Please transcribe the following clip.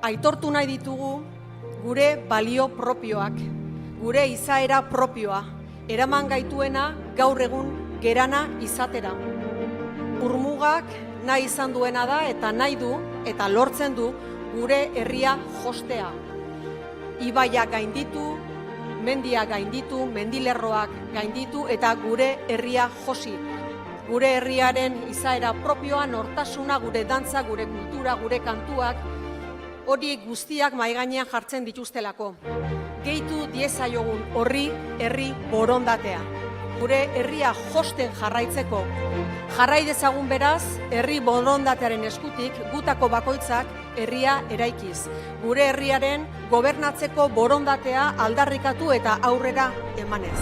aitortu nahi ditugu gure balio propioak, gure izaera propioa, eraman gaituena gaur egun gerana izatera. Urmugak nahi izan duena da eta nahi du eta lortzen du gure herria jostea. Ibaiak gainditu, mendiak gainditu, mendilerroak gainditu eta gure herria josi. Gure herriaren izaera propioa, nortasuna, gure dantza, gure kultura, gure kantuak, hori guztiak mahai gainean jartzen dituztelako. Gehitu diezaiogun horri herri borondatea. Gure herria josten jarraitzeko. Jarrai dezagun beraz, herri borondatearen eskutik gutako bakoitzak herria eraikiz. Gure herriaren gobernatzeko borondatea aldarrikatu eta aurrera emanez.